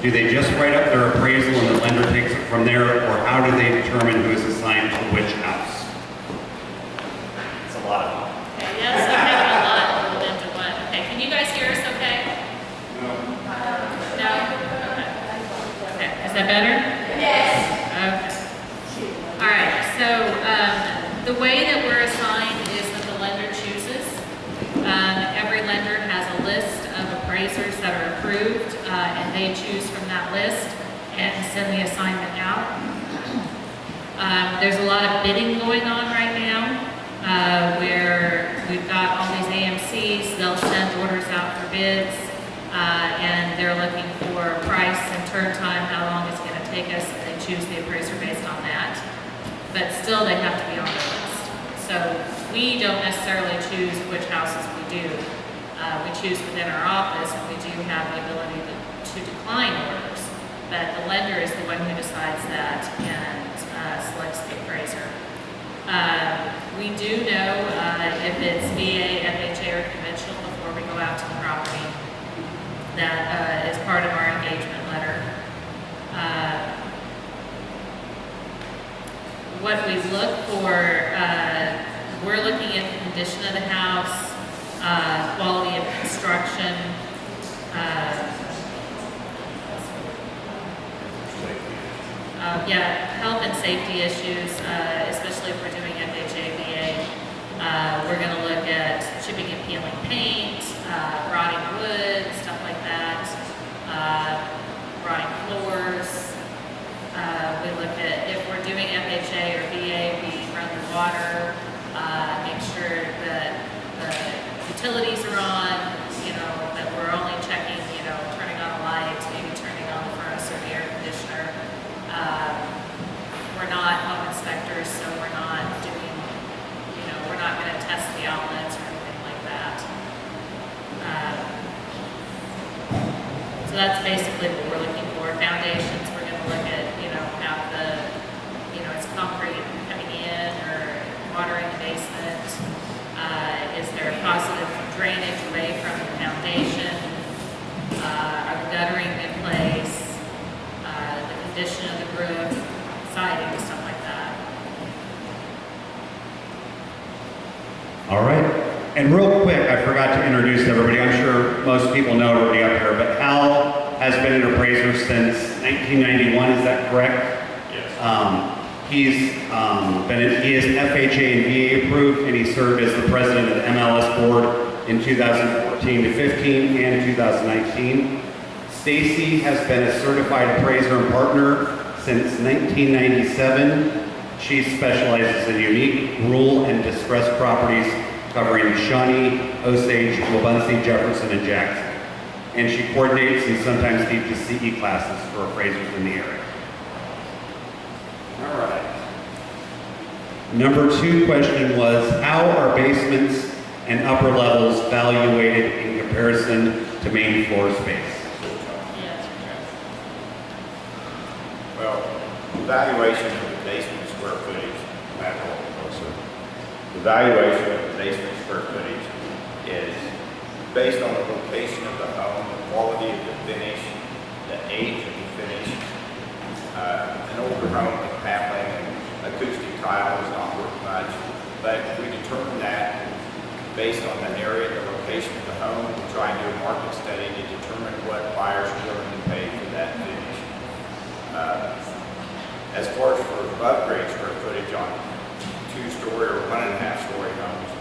Do they just write up their appraisal and the lender takes it from there, or how do they determine who is assigned to which house? It's a lot of them. Okay, yes, I'm having a lot rolled into one. Okay, can you guys hear us okay? No? Okay. Okay, is that better? Yes. Okay. All right, so the way that we're assigned is that the lender chooses. Every lender has a list of appraisers that are approved, and they choose from that list and send the assignment out. There's a lot of bidding going on right now, where we've got all these AMCs, they'll send orders out for bids, and they're looking for price and turn time, how long it's going to take us, and they choose the appraiser based on that. But still, they have to be on the list. So we don't necessarily choose which houses we do. We choose within our office, and we do have the ability to decline orders. But the lender is the one who decides that and selects the appraiser. We do know if it's VA, FHA, or conventional before we go out to the property. That is part of our engagement letter. What we look for, we're looking at the condition of the house, quality of construction, health and safety issues, especially if we're doing FHA, VA. We're going to look at chipping and peeling paint, rotting wood, stuff like that, rotting floors. We look at, if we're doing FHA or VA, we run the water, make sure that the utilities are on, that we're only checking, turning on the lights, maybe turning on the furnace or the air conditioner. We're not home inspectors, so we're not doing, we're not going to test the outlets or anything like that. So that's basically what we're looking for. Foundations, we're going to look at, have the, it's concrete coming in or water in the basement. Is there positive drainage away from the foundation? Are the guttering in place? The condition of the roof, siding, stuff like that. All right. And real quick, I forgot to introduce everybody. I'm sure most people know everybody up here, but Hal has been an appraiser since 1991. Is that correct? Yes. He is FHA and VA approved, and he served as the president of the MLS board in 2014 to 15 and 2019. Stacy has been a certified appraiser and partner since 1997. She specializes in unique, rural, and distressed properties covering Shawnee, Osage, Wabunsee, Jefferson, and Jackson. And she coordinates and sometimes teaches CE classes for appraisers in the area. All right. Number 2 question was, how are basements and upper levels valuated in comparison to main floor space? Well, the valuation of the basement square footage, Matt, hold closer. The valuation of the basement square footage is based on the location of the home, the quality of the finish, the age of the finish. An older home with paneling and acoustic tile is not worth much, but we determine that based on the area, the location of the home. We try and do a market study to determine what buyers are willing to pay for that finish. As far as for above grade square footage on 2-story or 1.5-story homes,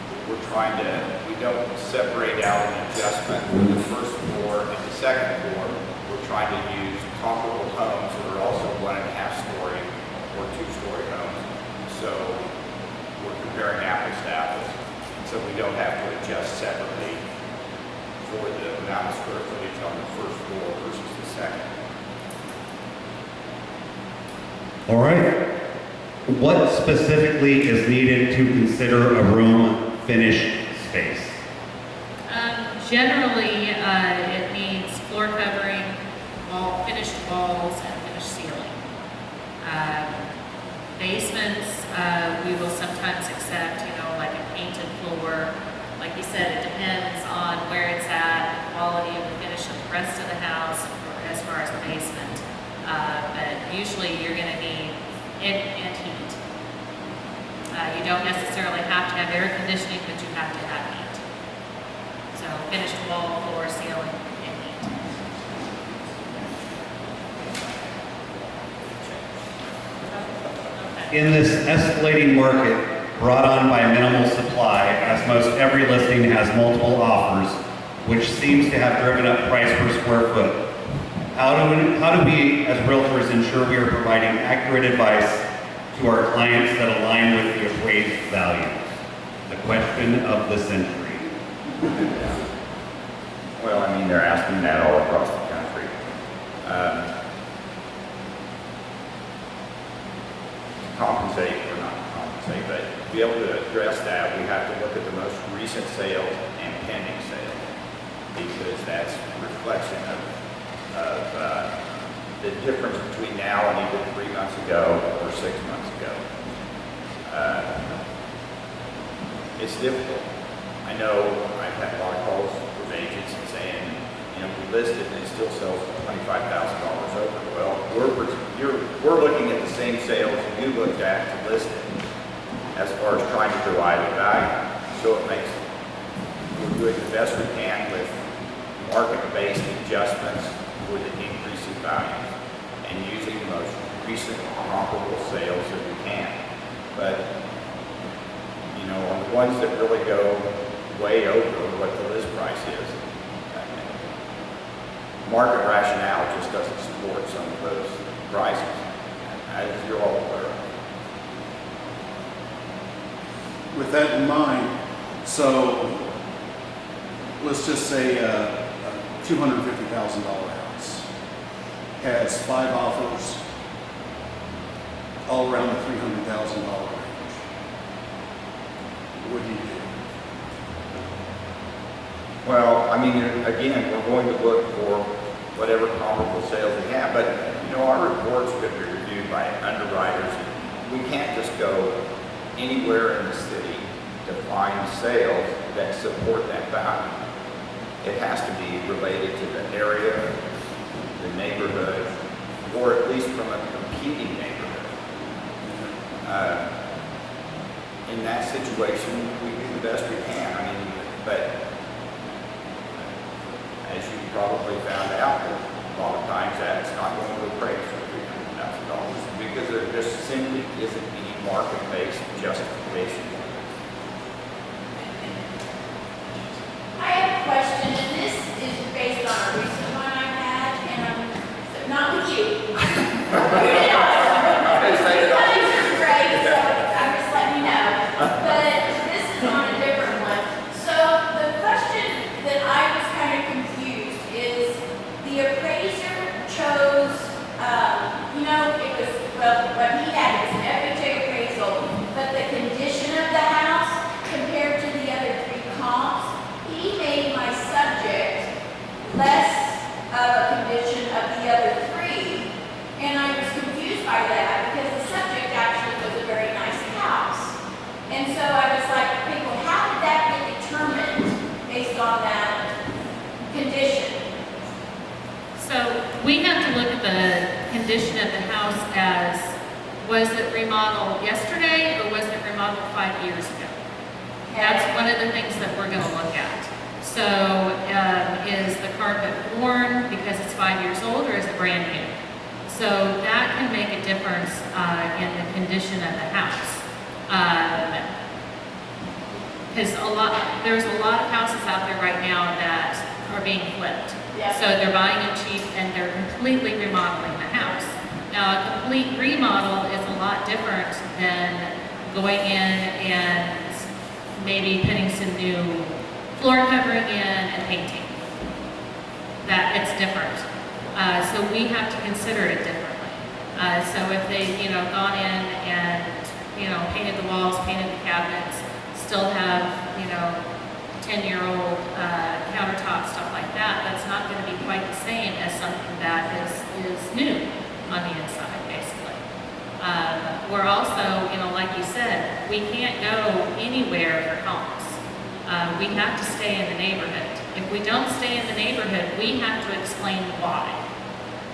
we don't separate out an adjustment for the first floor and the second floor. We're trying to use comparable homes that are also 1.5-story or 2-story homes. So we're comparing apples to apples. So we don't have to adjust separately for the amount of square footage on the first floor versus the second. All right. What specifically is needed to consider a room finished space? Generally, it needs floor covering, finished walls, and finished ceiling. Basements, we will sometimes accept, like a painted floor. Like you said, it depends on where it's at, the quality of the finish of the rest of the house. as far as the basement. But usually you're going to need it and heat. You don't necessarily have to have air conditioning, but you have to have heat. So finished wall, floor, ceiling, and heat. Okay. In this escalating market brought on by minimal supply, as most every listing has multiple offers, which seems to have driven up price per square foot, how do we as realtors ensure we are providing accurate advice to our clients that align with the appraised values? The question of the century. Well, I mean, they're asking that all across the country. To compensate, or not to compensate, but to be able to address that, we have to look at the most recent sales and pending sales, because that's a reflection of the difference between now and even 3 months ago or 6 months ago. It's difficult. I know I've had a lot of calls from agents and saying, you know, we listed and it still sells for $25,000 over. Well, we're looking at the same sales you looked at to list it as far as trying to provide a value. So we're doing the best we can with market-based adjustments for the increase in value and using the most recent comparable sales that we can. But, you know, on the ones that really go way over what the list price is, market rationale just doesn't support some of those prices, as you're all aware of. With that in mind, so let's just say a $250,000 house has 5 offers all around the $300,000 range. What do you do? Well, I mean, again, we're going to look for whatever comparable sales we have, but, you know, our reports could be reviewed by underwriters. We can't just go anywhere in the city to find sales that support that value. It has to be related to the area, the neighborhood, or at least from a competing neighborhood. In that situation, we do the best we can. I mean, but as you probably found out, a lot of times that's not going to appraise for $300,000 because there just simply isn't any market-based justification. I have a question, and this is based on a recent one I had, and I'm not with you. Great, so I'm just letting you know. But this is on a different one. So the question that I was kind of confused is the appraiser chose, you know, it was, well, what he had was an FHA appraisal, but the condition of the house compared to the other 3 comps, he made my subject less of a condition of the other 3, and I was confused by that because the subject actually was a very nice house. And so I was like, okay, well, how did that get determined based on that condition? So we have to look at the condition of the house as, was it remodeled yesterday or was it remodeled 5 years ago? That's one of the things that we're going to look at. So is the carpet worn because it's 5 years old or is it brand new? So that can make a difference in the condition of the house. Because there's a lot of houses out there right now that are being flipped. Yeah. So they're buying it cheap and they're completely remodeling the house. Now a complete remodel is a lot different than going in and maybe putting some new floor covering in and painting. That it's different. So we have to consider it differently. So if they've, you know, gone in and, you know, painted the walls, painted the cabinets, still have, you know, 10-year-old countertop, stuff like that, that's not going to be quite the same as something that is new on the inside, basically. We're also, you know, like you said, we can't go anywhere for homes. We have to stay in the neighborhood. If we don't stay in the neighborhood, we have to explain why.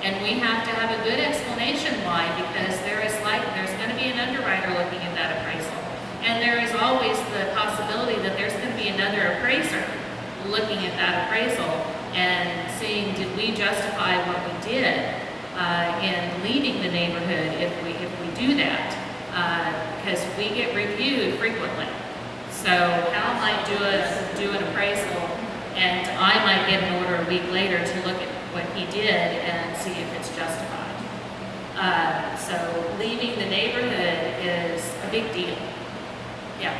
And we have to have a good explanation why, because there's gonna be an underwriter looking at that appraisal. And there is always the possibility that there's gonna be another appraiser looking at that appraisal and seeing, did we justify what we did in leaving the neighborhood if we do that? Because we get reviewed frequently. So Hal might do an appraisal, and I might get an order a week later to look at what he did and see if it's justified. So leaving the neighborhood is a big deal. Yeah.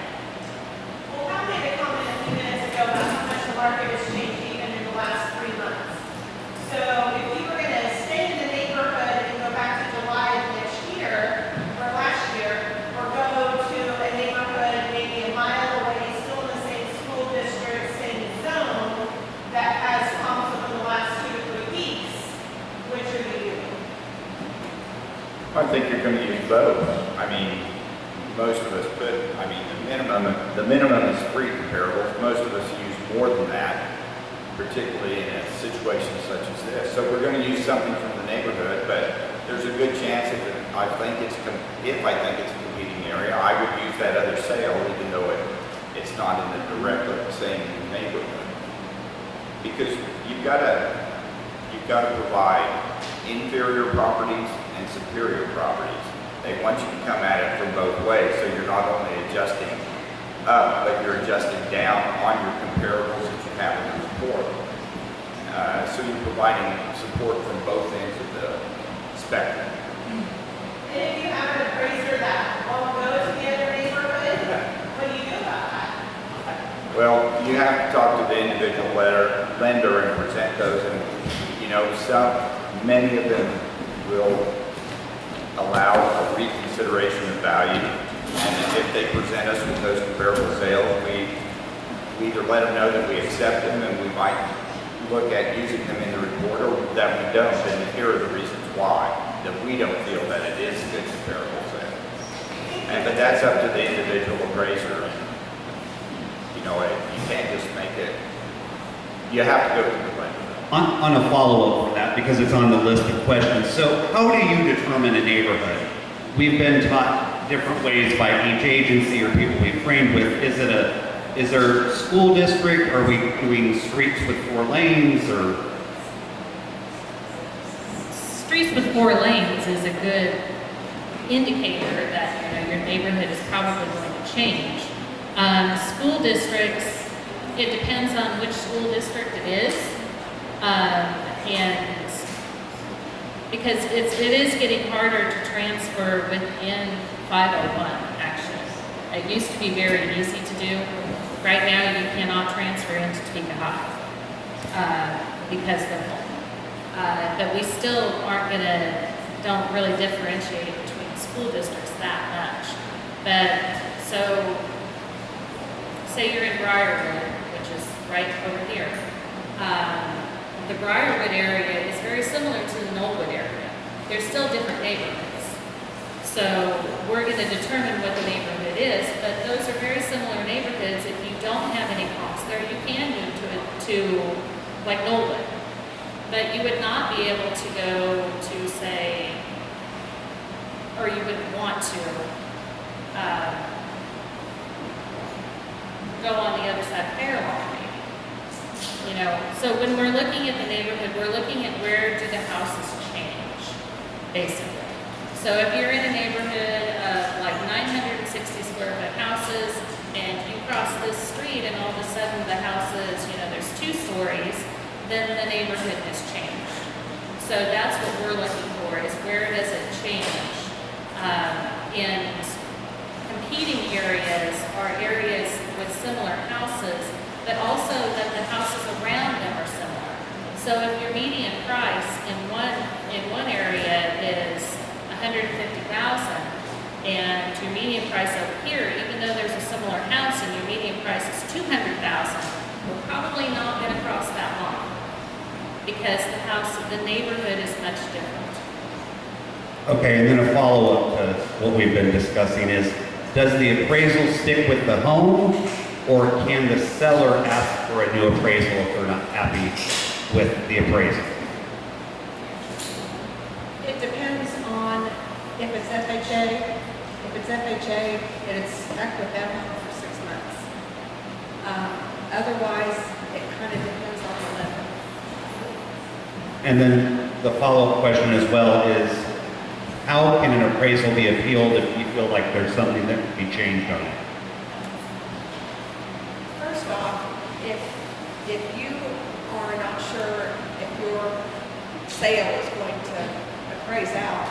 Well, Hal made a comment a few minutes ago about how much the market has changed even in the last 3 months. So if we were going to stay in the neighborhood and go back to July of next year, or last year, or go to a neighborhood maybe a mile away, still in the same school district, same zone, that has comps over the last 2 to 3 weeks, which are you doing? I think you're going to use both. I mean, most of us put, I mean, the minimum is 3 comparables. Most of us use more than that, particularly in a situation such as this. So we're going to use something from the neighborhood, but there's a good chance if I think it's a competing area, I would use that other sale even though it's not in the direct same neighborhood. Because you've got to provide inferior properties and superior properties. They want you to come at it from both ways, so you're not only adjusting up, but you're adjusting down on your comparables that you have in the report. So you're providing support from both ends of the spectrum. And if you have an appraiser that won't go to the other neighborhood, what do you do about that? Well, you have to talk to the individual lender and present those, and many of them will allow a reconsideration of value, and if they present us with those comparable sales, we either let them know that we accept them and we might look at using them in the report, or that we don't, and here are the reasons why, that we don't feel that it is a good comparable sale. But that's up to the individual appraiser. You can't just make it, you have to go to the lender. On a follow-up for that, because it's on the list of questions. So how do you determine a neighborhood? We've been taught different ways by each agency or people we've trained with. Is there a school district? Are we doing streets with 4 lanes or? Streets with 4 lanes is a good indicator that your neighborhood is probably going to change. School districts, it depends on which school district it is. And because it is getting harder to transfer within 501, actually. It used to be very easy to do. Right now, you cannot transfer into Topeka High because they're full. But we still don't really differentiate between school districts that much. But so, say you're in Briarwood, which is right over here. The Briarwood area is very similar to the Knollwood area. They're still different neighborhoods. So we're going to determine what the neighborhood is, but those are very similar neighborhoods. If you don't have any comps there, you can move to like Knollwood. But you would not be able to go to, say, or you wouldn't want to go on the other side of Fairlawn. So when we're looking at the neighborhood, we're looking at where do the houses change, basically. So if you're in a neighborhood of like 960 square foot houses, and you cross this street and all of a sudden the houses, there's 2 stories, then the neighborhood has changed. So that's what we're looking for, is where does it change? And competing areas are areas with similar houses, but also that the houses around them are similar. So if your median price in one area is $150,000, and your median price over here, even though there's a similar house and your median price is $200,000, we're probably not going to cross that line because the neighborhood is much different. Okay, and then a follow-up to what we've been discussing is, does the appraisal stick with the home, or can the seller ask for a new appraisal if they're not happy with the appraisal? FHA, if it's FHA, then it's stuck with that home for 6 months. Otherwise, it kind of depends on the lender. And then the follow-up question as well is, how can an appraisal be appealed if you feel like there's something that could be changed on it? First off, if you are not sure if your sale is going to appraise out,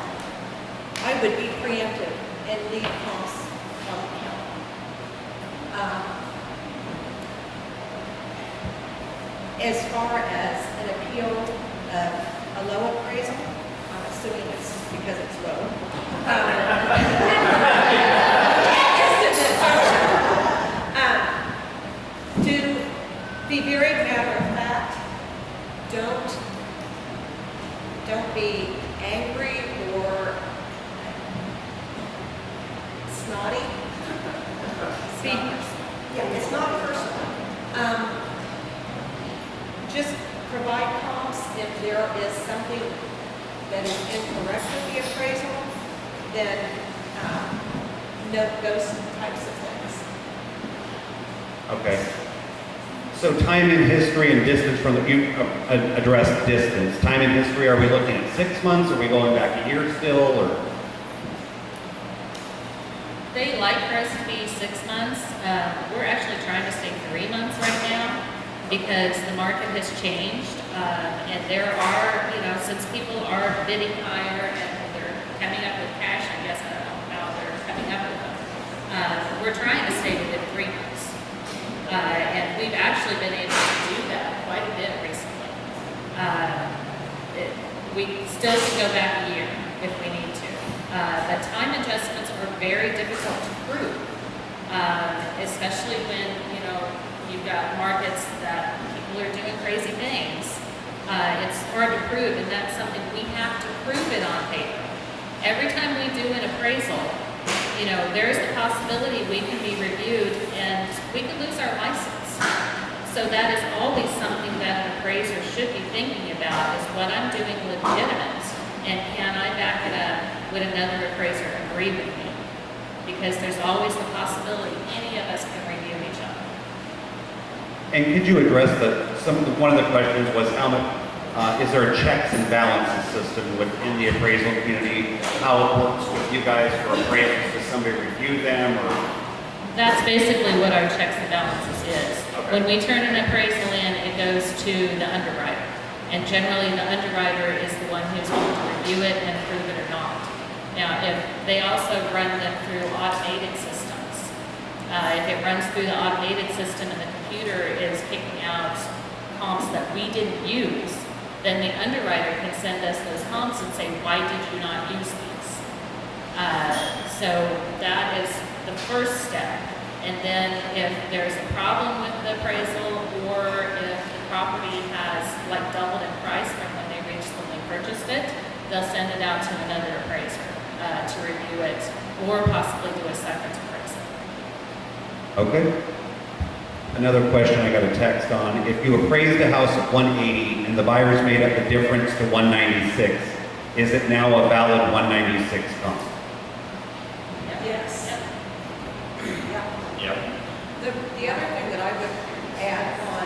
I would be preemptive and leave costs on the county. As far as an appeal of a low appraisal, I'm assuming it's because it's low. To be very matter of fact, don't be angry or snotty. Yeah, it's not personal. Just provide comps if there is something that is incorrect with the appraisal, then note those types of things. Okay. So time in history and distance from the, you addressed distance. Time in history, are we looking at 6 months? Are we going back a year still, or? They like for us to be 6 months. We're actually trying to stay 3 months right now because the market has changed. And there are, since people are bidding higher and they're coming up with cash, I guess, I don't know how they're coming up with them. We're trying to stay within 3 months. And we've actually been able to do that quite a bit recently. We still can go back a year if we need to. But time adjustments are very difficult to prove, especially when, you've got markets that people are doing crazy things. It's hard to prove, and that's something we have to prove it on paper. Every time we do an appraisal, there's the possibility we can be reviewed and we could lose our license. So that is always something that an appraiser should be thinking about, is what I'm doing legitimate, and can I back it up? Would another appraiser agree with me? Because there's always the possibility any of us can review each other. And could you address one of the questions was how much, is there a checks and balances system within the appraisal community? How it works with you guys for appraisals? Does somebody review them, or? That's basically what our checks and balances is. Okay. When we turn an appraisal in, it goes to the underwriter. And generally, the underwriter is the one who's going to review it and approve it or not. Now, if they also run them through automated systems, if it runs through the automated system and the computer is kicking out comps that we didn't use, then the underwriter can send us those comps and say, why did you not use these? So that is the first step. And then if there's a problem with the appraisal, or if the property has doubled in price from when they originally purchased it, they'll send it out to another appraiser to review it, or possibly do a second appraisal. Okay. Another question I got a text on. If you appraised a house at 180 and the buyers made up the difference to 196, is it now a valid 196 comp? Yes. Yep. Yep. The other thing that I would add on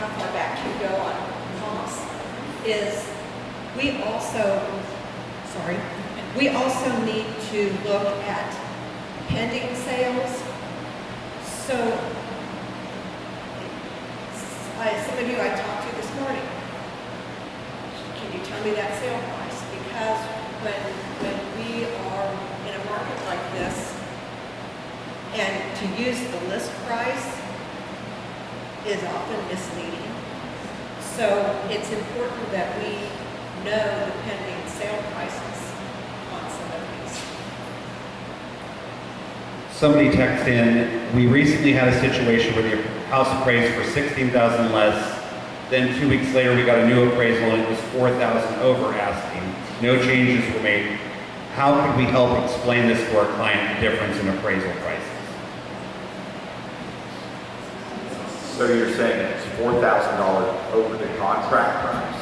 how far back you go on comps is we also need to look at pending sales. So some of you I talked to this morning, can you tell me that sale price? Because when we are in a market like this, and to use the list price is often misleading. So it's important that we know the pending sale prices on some of these. Somebody texted in, we recently had a situation where the house appraised for $16,000 less. Then 2 weeks later, we got a new appraisal and it was $4,000 over asking. No changes were made. How could we help explain this to our client, the difference in appraisal prices? So you're saying it's $4,000 over the contract price?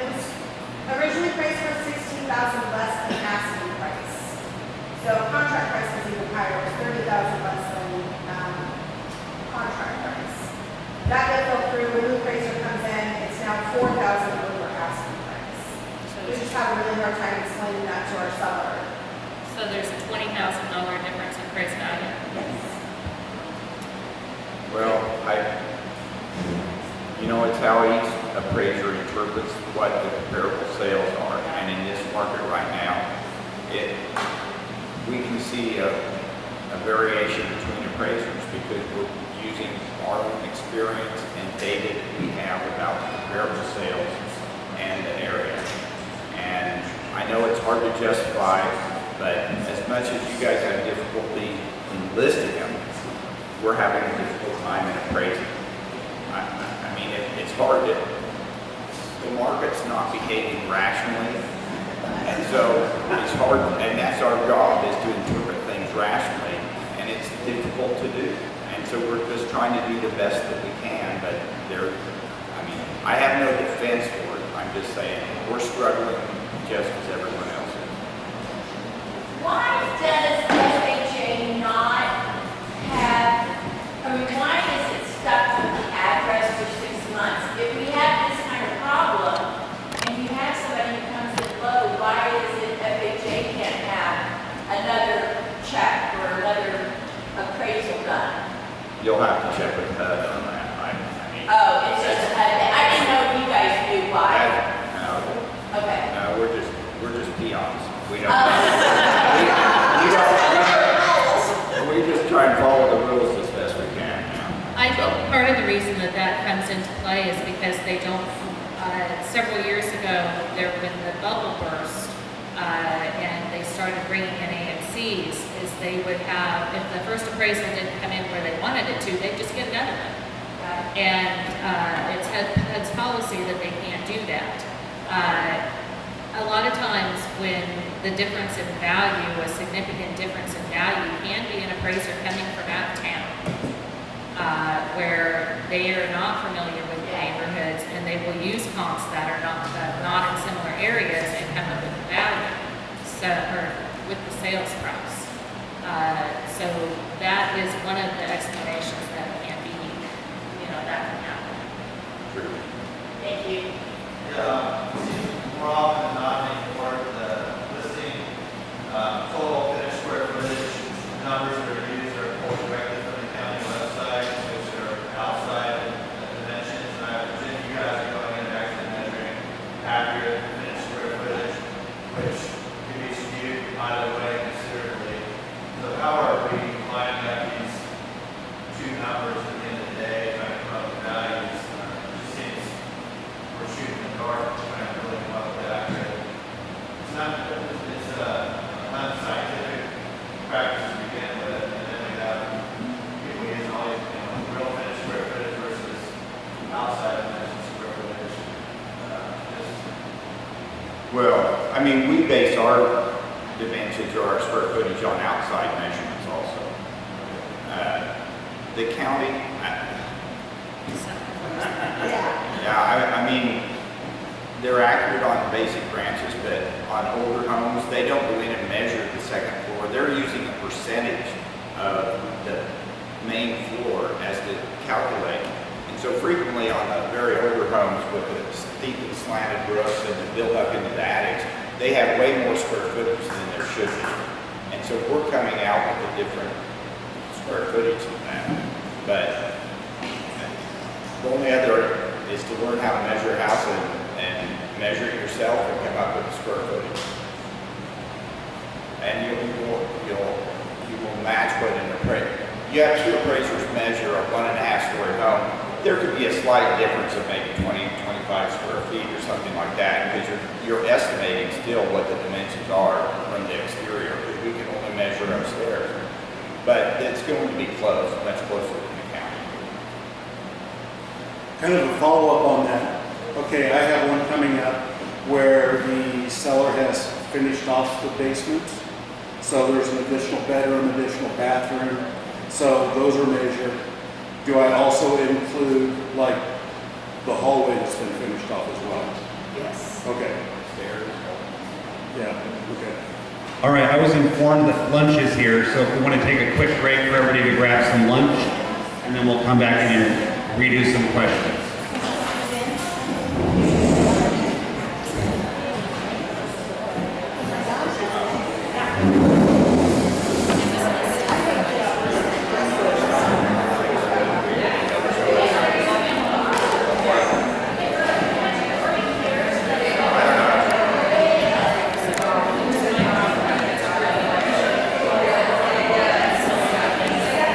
It was originally priced for $16,000 less than asking That does go through, when the appraiser comes in, it's now 4,000 over asking price. We just have a really hard time explaining that to our seller. So there's a $20,000 difference in price value. Yes. Well, it's how each appraiser interprets what the comparable sales are. And in this market right now, we can see a variation between appraisers because we're using our own experience and data that we have about the comparable sales and the area. And I know it's hard to justify, but as much as you guys have difficulty in listing them, we're having a difficult time in appraising. I mean, it's hard to, the market's not behaving rationally. And so it's hard, and that's our job, is to interpret things rationally, and it's difficult to do. And so we're just trying to do the best that we can, but I have no defense for it. I'm just saying, we're struggling just as everyone else is. Why does FHA not have, why is it stuck with the address for 6 months? If we have this kind of problem, and you have somebody who comes in low, why is it FHA can't have another check or another appraisal done? You'll have to check with HUD on that. Oh, it's just, I didn't know if you guys knew why. Okay. No, we're just peons. We don't. We just try and follow the rules as best we can. I think part of the reason that comes into play is because they don't, several years ago, when the bubble burst, and they started bringing in AMCs, is they would have, if the first appraisal didn't come in where they wanted it to, they'd just get another one. And it's HUD's policy that they can't do that. A lot of times when the difference in value, a significant difference in value, can be an appraiser coming from out of town, where they are not familiar with the neighborhoods, and they will use comps that are not in similar areas and come up with the value, or with the sales price. So that is one of the explanations that can be, that can happen. True. Thank you. More often than not anymore, the listing total finished square footage numbers that are used are pulled directly from the county website, which are outside the dimensions. And I presume you guys are going in and actually measuring accurate finished square footage, which can be skewed either way considerably. So how are we lining up these two numbers at the end of the day, trying to come up with values? It just seems we're shooting in the dark, trying to really come up with accurate. It's unscientific practice to begin with, and then we have people using all these, real finished square footage versus outside finished square footage. Well, we base our dimensions or our square footage on outside measurements also. The county, they're accurate on basic branches, but on older homes, they don't go in and measure the second floor. They're using a percentage of the main floor as to calculate. And so frequently on the very older homes with the steep and slanted roofs and the build up into the attics, they have way more square footage than there should be. And so we're coming out with a different square footage than that. But the only other is to learn how to measure a house and measure it yourself and come up with a square footage. And you will match what an appraiser. You have two appraisers measure a 1.5-story home. There could be a slight difference of maybe 20, 25 square feet or something like that, because you're estimating still what the dimensions are from the exterior, because we can only measure upstairs. But it's going to be close, much closer than the county. Kind of a follow-up on that. Okay, I have one coming up where the seller has finished off the basement. So there's an additional bedroom, additional bathroom. So those are measured. Do I also include like the hallway that's been finished off as well? Yes. Okay. Stairs. Yeah, okay. All right, I was informed that lunch is here, so if we want to take a quick break for everybody to grab some lunch, and then we'll come back in. redo some questions.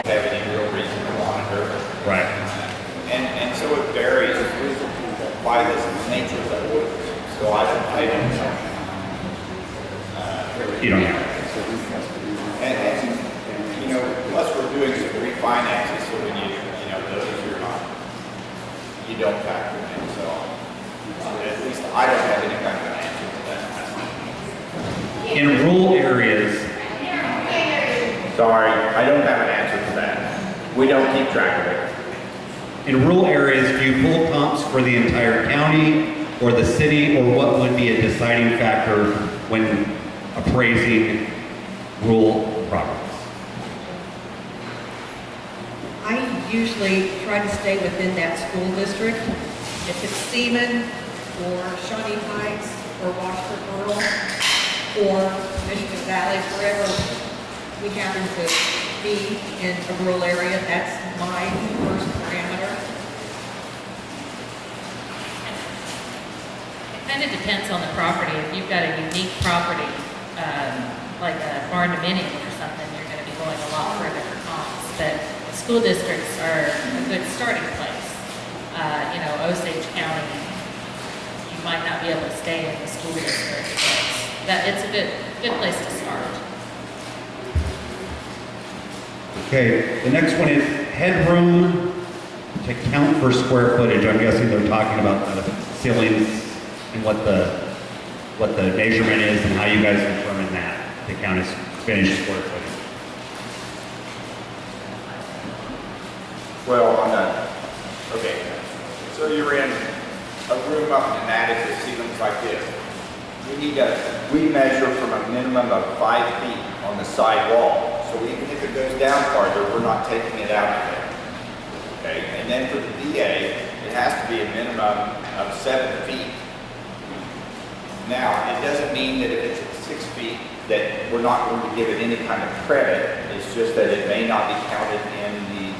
Have any real reason to monitor. Right. And so it varies by the nature of the orders. So I don't know. You don't have. And, you know, unless we're doing some refinances, so when you know, those you're not, you don't factor in, so at least I don't have any kind of an answer to that. In rural areas, Sorry, I don't have an answer to that. We don't keep track of it. in rural areas, do you pull comps for the entire county or the city, or what would be a deciding factor when appraising rural properties? I usually try to stay within that school district. If it's Seaman or Shawnee Heights or Washburn Rural or Michigan Valley, wherever we happen to be in a rural area, that's my first parameter. It kind of depends on the property. If you've got a unique property, like a barn dominium or something, you're going to be going a lot further for comps. But school districts are a good starting place. You know, Osage County, you might not be able to stay in the school district, but it's a good place to start. Okay, the next one is headroom to count for square footage. I'm guessing they're talking about the ceilings and what the measurement is and how you guys determine that to count as finished square footage. Well, on the, okay, so you're in a room up in an attic with ceilings like this. We measure from a minimum of 5 feet on the side wall. So even if it goes down farther, we're not taking it out of there. Okay, and then for the VA, it has to be a minimum of 7 feet. Now, it doesn't mean that if it's at 6 feet, that we're not going to give it any kind of credit. It's just that it may not be counted in the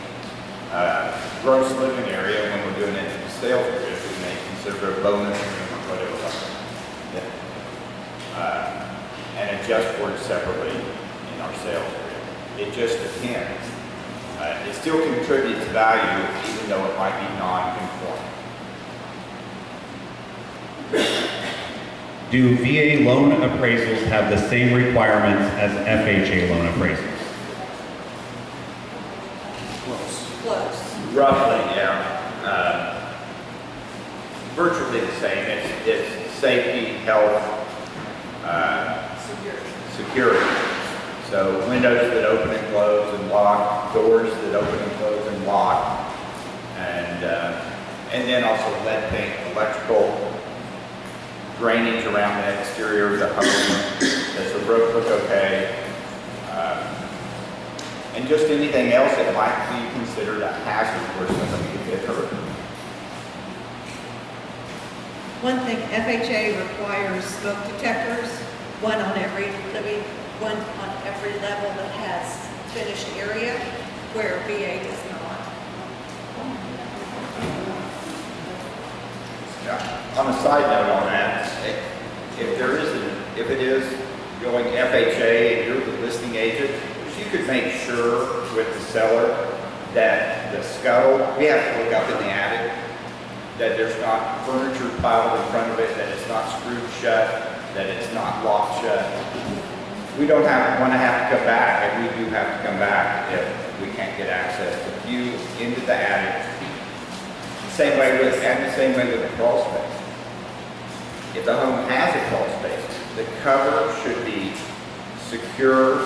gross living area when we're doing it in the sales grid. We may consider a bonus or whatever like that. And adjust for it separately in our sales grid. It just depends. It still contributes value even though it might be non-conforming. Do VA loan appraisals have the same requirements as FHA loan appraisals? Close. Roughly, yeah. Virtually the same. It's safety, health, security. So windows that open and close and lock, doors that open and close and lock, and then also lead paint, electrical, drainage around the exterior of the home. Does the roof look okay? And just anything else that might be considered a hazard where somebody could get hurt. One thing, FHA requires smoke detectors, one on every level that has finished area, where VA does not. Yeah. On a side note on that, if it is going FHA and you're the listing agent, if you could make sure with the seller that the scuttle, we have to look up in the attic, that there's not furniture piled in front of it, that it's not screwed shut, that it's not locked shut. We don't want to have to come back, and we do have to come back if we can't get access to view into the attic. Same way with the crawl space. If the home has a crawl space, the cover should be secure,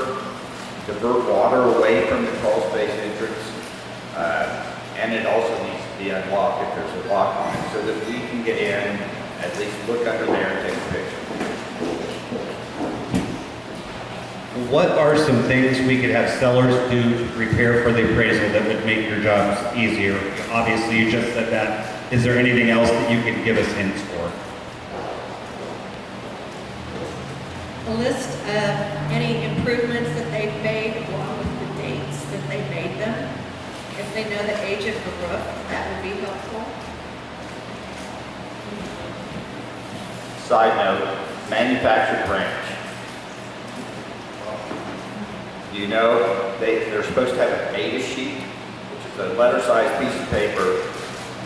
divert water away from the crawl space entrance, and it also needs to be unlocked if there's a lock on it, so that we can get in, at least look under there and take a picture. what are some things we could have sellers do to prepare for the appraisal that would make your jobs easier? Obviously, you just said that. Is there anything else that you can give us hints for? A list of any improvements that they've made along with the dates that they made them. If they know the age of the roof, that would be helpful. Side note, manufactured branch. You know, they're supposed to have a data sheet, which is a letter-sized piece of paper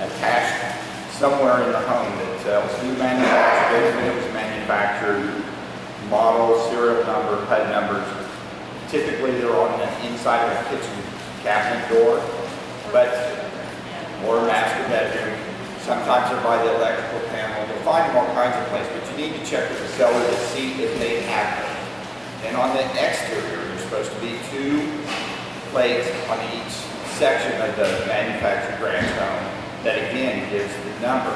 attached somewhere in the home that tells who manufactured it, when it was manufactured, model, serial number, HUD numbers. Typically, they're on the inside of a kitchen cabinet door, or a master bedroom. Sometimes they're by the electrical panel. You'll find them all kinds of places, but you need to check with the seller to see if they have them. And on the exterior, there's supposed to be 2 plates on each section of the manufactured branch home that again gives the number.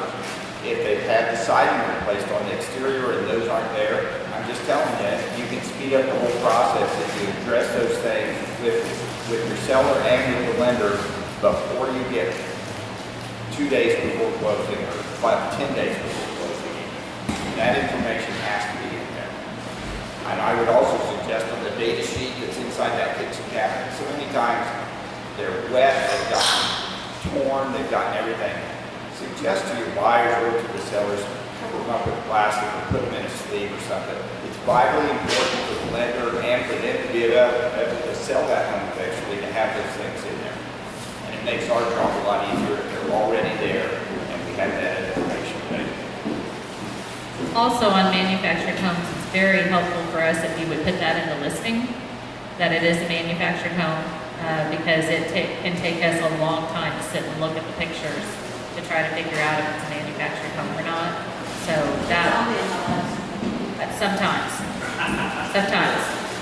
If they've had the siding replaced on the exterior and those aren't there, I'm just telling you, you can speed up the whole process if you address those things with your seller and with the lender before you get 2 days before closing or 10 days before closing. That information has to be in there. And I would also suggest on the data sheet that's inside that kitchen cabinet, so many times they're wet, they've gotten torn, they've gotten everything. Suggest to your buyers or to the sellers, cover them up with plastic or put them in a sleeve or something. It's vitally important for the lender and for them to be able to sell that home eventually to have those things in there. And it makes our job a lot easier if they're already there and we have that information. Also on manufactured homes, it's very helpful for us if you would put that in the listing, that it is a manufactured home, because it can take us a long time to sit and look at the pictures to try to figure out if it's a manufactured home or not. So that, sometimes.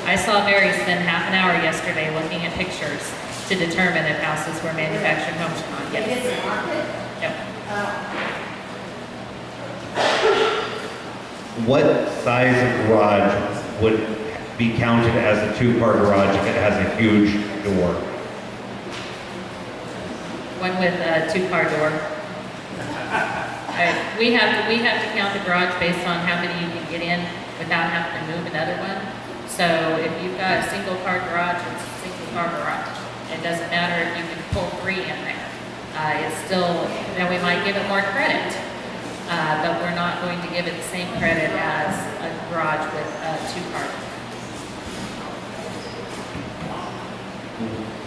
I saw Mary spend half an hour yesterday looking at pictures to determine if houses were manufactured homes or not. Yes. It is a market? Yep. What size of garage would be counted as a 2-car garage if it has a huge door? One with a 2-car door. We have to count the garage based on how many you can get in without having to move another one. So if you've got a single-car garage, it's a single-car garage. It doesn't matter if you can pull 3 in there. It's still, then we might give it more credit, but we're not going to give it the same credit as a garage with a 2-car.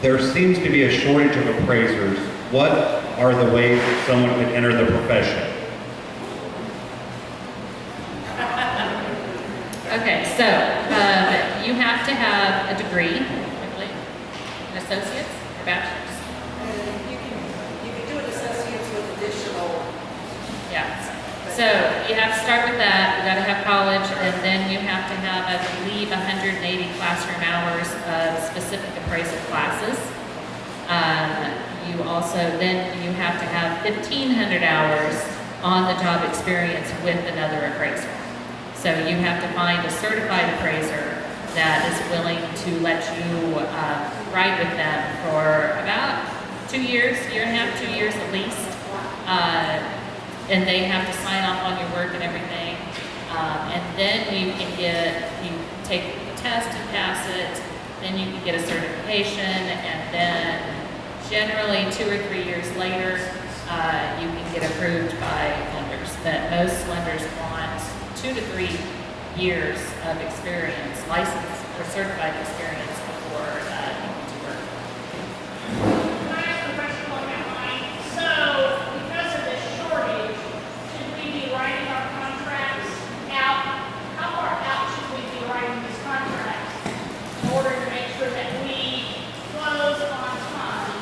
There seems to be a shortage of appraisers. What are the ways that someone could enter the profession? Okay, so you have to have a degree, I believe, an associate's or bachelor's. You can do an associate's with additional. Yeah. So you have to start with that. You got to have college, and then you have to have, I believe, 180 classroom hours of specific appraisal classes. You also you have to have 1,500 hours on the job experience with another appraiser. So you have to find a certified appraiser that is willing to let you ride with them for about 2 years, year and a half, 2 years at least. And they have to sign off on your work and everything. And then you take the test and pass it, then you can get a certification, and then generally 2 or 3 years later, you can get approved by lenders. But most lenders want 2 to 3 years of experience, licensed or certified experience before you want to work. Can I ask a question along that line? So, because of this shortage, should we be writing our contracts out? How far out should we be writing these contracts in order to make sure that we close on time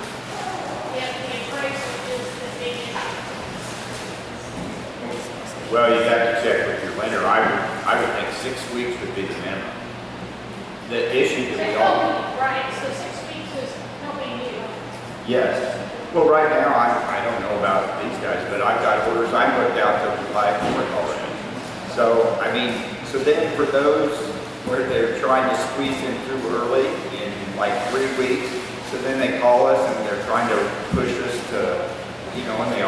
if the appraisal is the big issue? Well, you have to check with your lender. I would think 6 weeks would be the minimum. The issue that we all. Right, so 6 weeks is no big deal. Yes. Well, right now, I don't know about these guys, but I've got orders, I'm booked out till July 4th already. So, I mean, so then for those where they're trying to squeeze in too early in like 3 weeks. So then they call us and they're trying to push us to, you know, and they